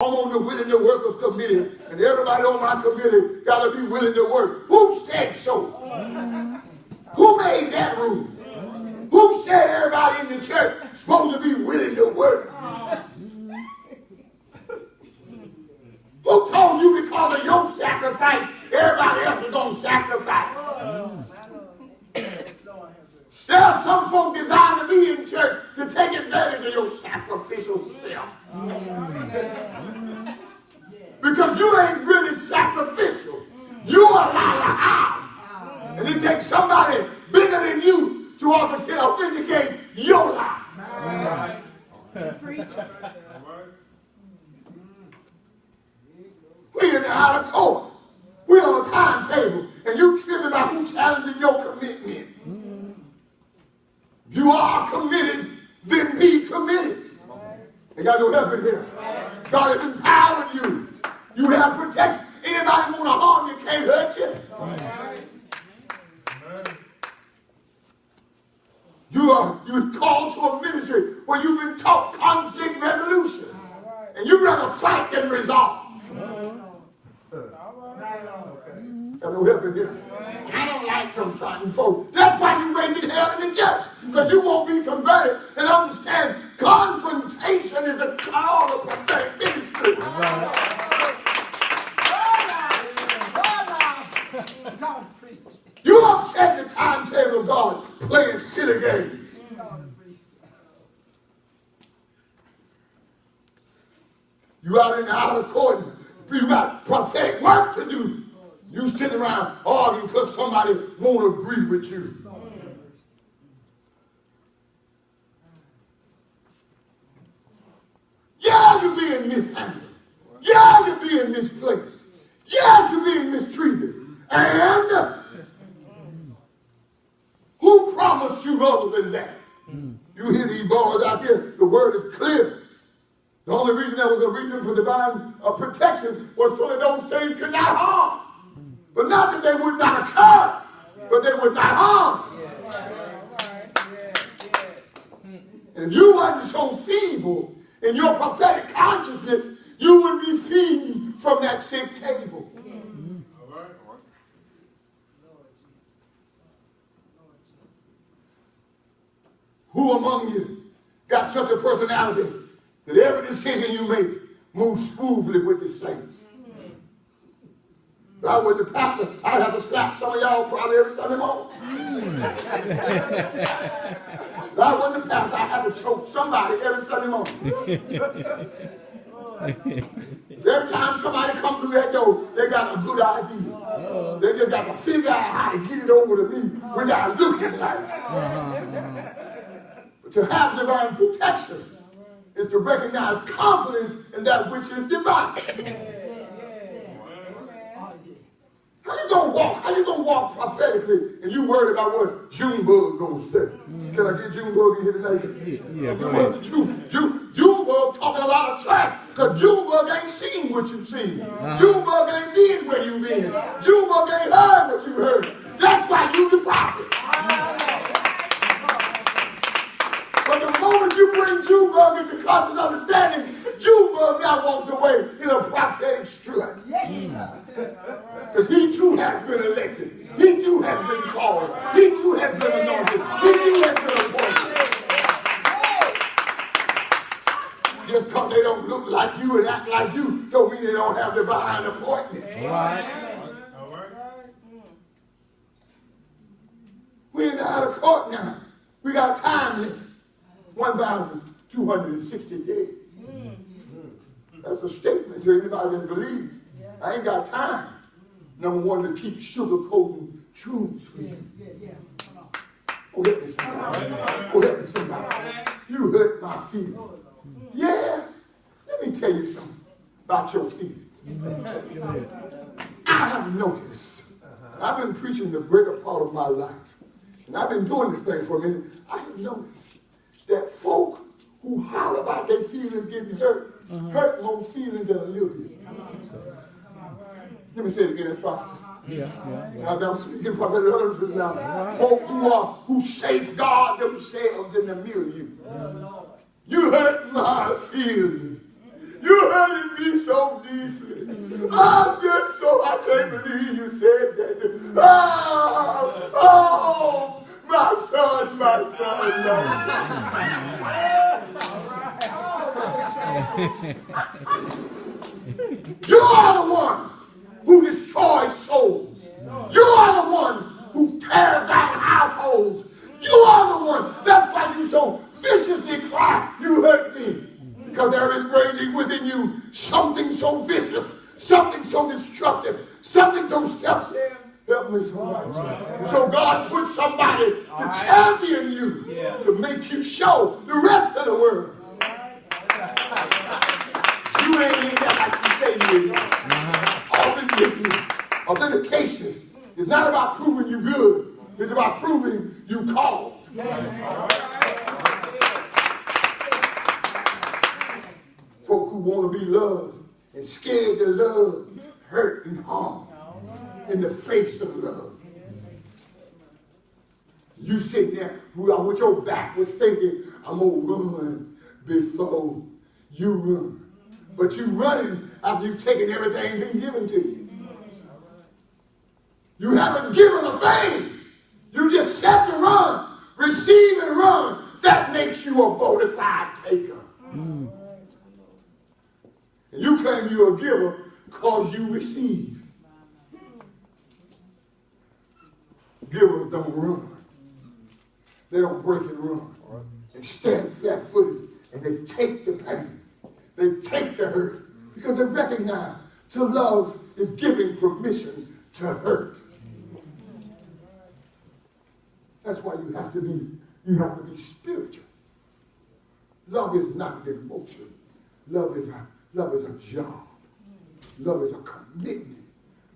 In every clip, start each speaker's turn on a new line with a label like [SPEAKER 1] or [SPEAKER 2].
[SPEAKER 1] I'm on the Willing to Workers committee, and everybody on my committee got to be willing to work. Who said so? Who made that rule? Who said everybody in the church is supposed to be willing to work? Who told you because of your sacrifice, everybody else is going to sacrifice? There are some folk designed to be in church to take advantage of your sacrificial self. Because you ain't really sacrificial. You are alive. And it takes somebody bigger than you to authenticate your life. We in the outer court. We on a timetable. And you tripping about who's challenging your commitment. If you are committed, then be committed. And got no help in here. God has empowered you. You have protection. Anybody want to harm you can't hurt you. You're called to a ministry where you've been taught conflict resolution. And you rather fight than resolve. Got no help in here. I don't like confronting folks. That's why you raising hell in the church. Because you won't be converted and understand confrontation is a call of prophetic ministry. You upset the timetable of God playing silly games. You out in the outer court, you got prophetic work to do. You sitting around arguing because somebody won't agree with you. Yeah, you're being mishandled. Yeah, you're being misplaced. Yes, you're being mistreated. And who promised you other than that? You hear these boys out here, the word is clear. The only reason there was a reason for divine protection was so that those things could not harm. But not that they would not occur, but they would not harm. And if you wasn't so feeble in your prophetic consciousness, you would be feeding from that sick table. Who among you got such a personality that every decision you make moves smoothly with the saints? If I were the pastor, I'd have to slap some of y'all probably every Sunday morning. If I wasn't the pastor, I'd have to choke somebody every Sunday morning. Every time somebody comes through that door, they got a good idea. They just got to figure out how to get it over to me without looking like it. But to have divine protection is to recognize confidence in that which is divine. How you gonna walk prophetically and you worried about what Junebug gonna say? Can I get Junebug in here tonight? Yeah, go ahead. Junebug talking a lot of trash because Junebug ain't seen what you've seen. Junebug ain't been where you been. Junebug ain't heard what you heard. That's why you the prophet. But the moment you bring Junebug into conscious understanding, Junebug now walks away in a prophetic strut. Because he too has been elected. He too has been called. He too has been anointed. He too has been appointed. Just because they don't look like you and act like you don't mean they don't have divine appointment. All right. We're in the outer court now. We got time limit. 1,260 days. That's a statement to anybody that believes. I ain't got time. Number one, to keep sugarcoating truths for you. Oh, help me somebody. Oh, help me somebody. You hurt my feelings. Yeah. Let me tell you something about your feelings. I have noticed, I've been preaching the greater part of my life, and I've been doing this thing for a minute. I have noticed that folk who holler about their feelings getting hurt, hurt more feelings than a little bit. Let me say it again, it's prophecy. Now I'm speaking prophetic utterances now. Folk who safeguard themselves in the milieu. You hurt my feelings. You hurting me so deeply. I can't believe you said that. Oh, my son, my son, You are the one who destroys souls. You are the one who tears down households. You are the one. That's why you so viciously cry, you hurt me. Because there is raging within you something so vicious, something so destructive, something so selfish. Help me so much. So God put somebody to champion you, to make you show the rest of the world. You ain't in there like you say you ain't. Authentication is not about proving you good. It's about proving you called. Folk who want to be loved and scared to love, hurt and harm in the face of love. You sitting there with your back was thinking, I'm going to run before you run. But you running after you've taken everything been given to you. You haven't given a thing. You just set to run, receive and run. That makes you a bona fide taker. And you claim you're a giver because you received. Givers don't run. They don't break and run. They stand flat-footed and they take the pain. They take the hurt because they recognize to love is giving permission to hurt. That's why you have to be spiritual. Love is not an emotion. Love is a job. Love is a commitment.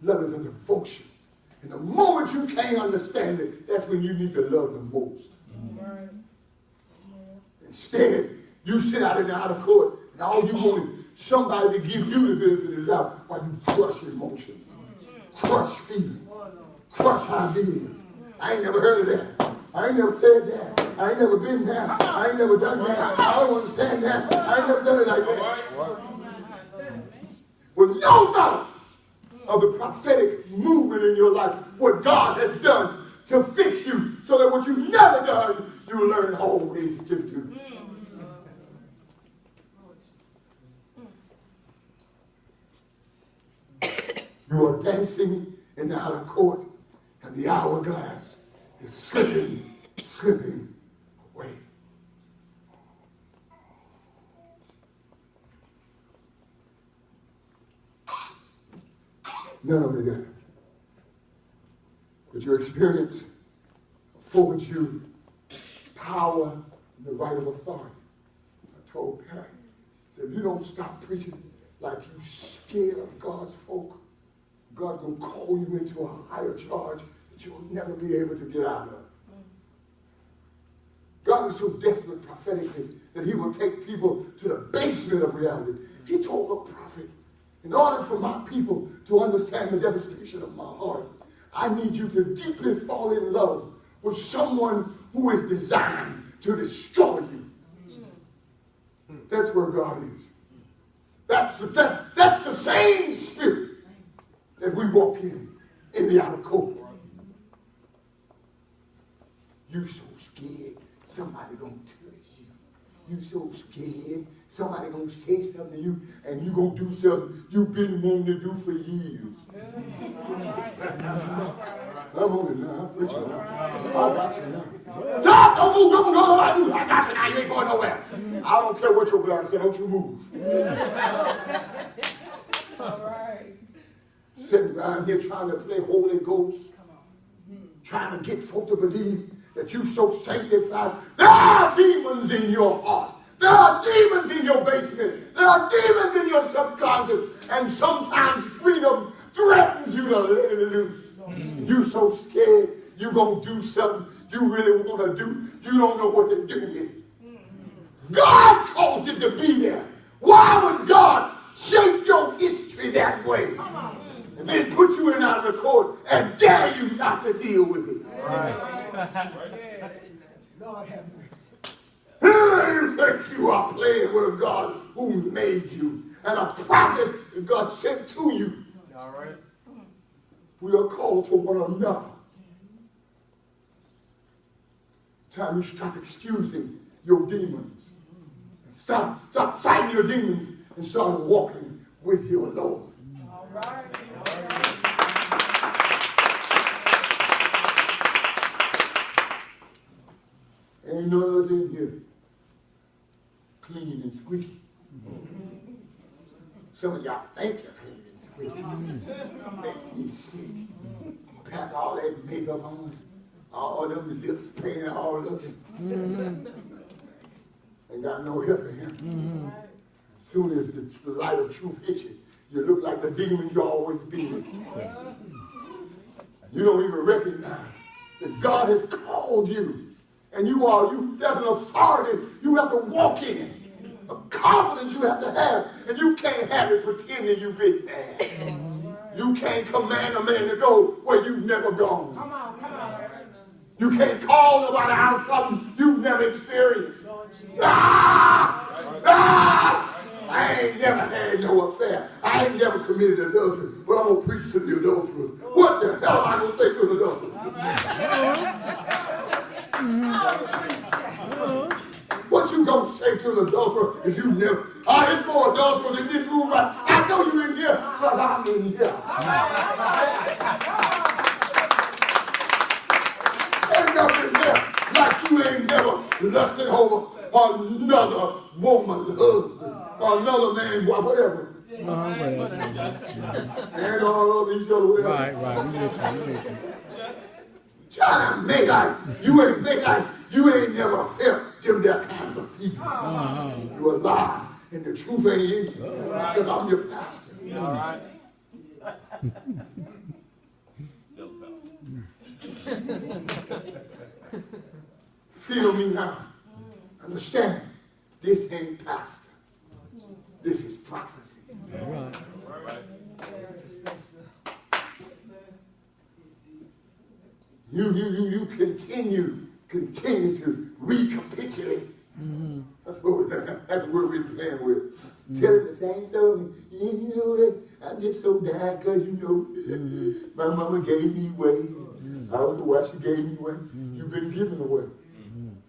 [SPEAKER 1] Love is a devotion. And the moment you can't understand it, that's when you need to love the most. Instead, you sit out in the outer court and all you want is somebody to give you the benefit of the doubt while you crush emotions, crush feelings, crush ideas. I ain't never heard of that. I ain't never said that. I ain't never been there. I ain't never done that. I don't understand that. I ain't never done it like that. With no thought of the prophetic movement in your life, what God has done to fix you so that what you've never done, you learn always to do. You are dancing in the outer court, and the hourglass is slipping away. Not only that, but your experience affords you power and the right of authority. I told Pat, I said, if you don't stop preaching like you scared of God's folk, God will call you into a higher charge that you will never be able to get out of. God is so desperate prophetically that he will take people to the basement of reality. He told a prophet, in order for my people to understand the devastation of my heart, I need you to deeply fall in love with someone who is designed to destroy you. That's where God is. That's the same spirit that we walk in the outer court. You so scared somebody gonna touch you. You so scared somebody gonna say something to you and you gonna do something you've been wanting to do for years. I'm on it now. I'm preaching now. I got you now. Stop! Don't move! Don't go! I got you now. You ain't going nowhere. I don't care what your blood said. Don't you move. All right. Sitting around here trying to play Holy Ghost, trying to get folk to believe that you so sanctified. There are demons in your heart. There are demons in your basement. There are demons in your subconscious. And sometimes freedom threatens you to let it loose. You so scared you're going to do something you really want to do. You don't know what to do with it. God calls it to be there. Why would God shape your history that way? And then put you in out of the court and dare you not to deal with it. Lord have mercy. You think you are playing with a God who made you and a prophet that God sent to you.
[SPEAKER 2] All right.
[SPEAKER 1] We are called to one another. Time you stop excusing your demons. Stop fighting your demons and start walking with your Lord.
[SPEAKER 3] All right.
[SPEAKER 1] Ain't none of us in here clean and squeaky. Some of y'all think you're clean and squeaky. Make me sick. Pack all that makeup on, all them lips painted all up. Ain't got no help in him. As soon as the light of truth hits you, you look like the demon you always been. You don't even recognize that God has called you. And there's an authority you have to walk in. A confidence you have to have. And you can't have it pretending you big bad. You can't command a man to go where you've never gone.
[SPEAKER 3] Come on, come on.
[SPEAKER 1] You can't call nobody out of something you've never experienced. I ain't never had no affair. I ain't never committed adultery, but I'm going to preach to the adulterers. What the hell am I going to say to the adulterers? What you going to say to the adulterer if you never... there's more adulterers in this room, right? I know you in here because I'm in here. Stand up in here like you ain't never lusted over another woman's husband, or another man's wife, whatever. And all over each other, whatever.
[SPEAKER 4] Right, we get you.
[SPEAKER 1] Trying to make like you ain't never felt them that kinds of feelings. You're alive, and the truth ain't in you, because I'm your pastor.
[SPEAKER 2] All right.
[SPEAKER 1] Feel me now. Understand, this ain't pastor. This is prophecy.
[SPEAKER 4] All right.
[SPEAKER 1] You continue to recapitulate. That's what we're playing with. Telling the same story. You know what? I'm just so bad because my mama gave me away. I don't know why she gave me away. You've been given away.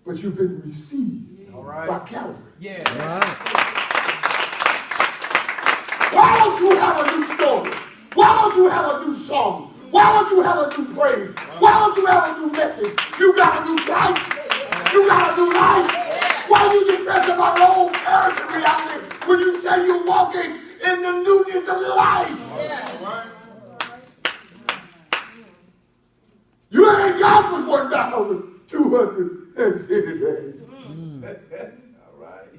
[SPEAKER 1] But you've been received by Calvary.
[SPEAKER 2] Yeah.
[SPEAKER 4] All right.
[SPEAKER 1] Why don't you have a new story? Why don't you have a new song? Why don't you have a new praise? Why don't you have a new message? You got a new life. You got a new life. Why are you depressed about the old person reality when you say you're walking in the newness of life? You ain't got but 1,260 days.
[SPEAKER 2] All right.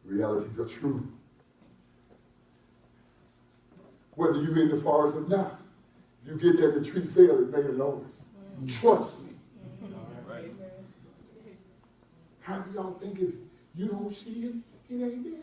[SPEAKER 1] Realities are true. Whether you're in the forest or not, you get there, the tree fell, it made a noise. Trust me.
[SPEAKER 2] Right.
[SPEAKER 1] How do y'all think if you don't see it, it ain't there?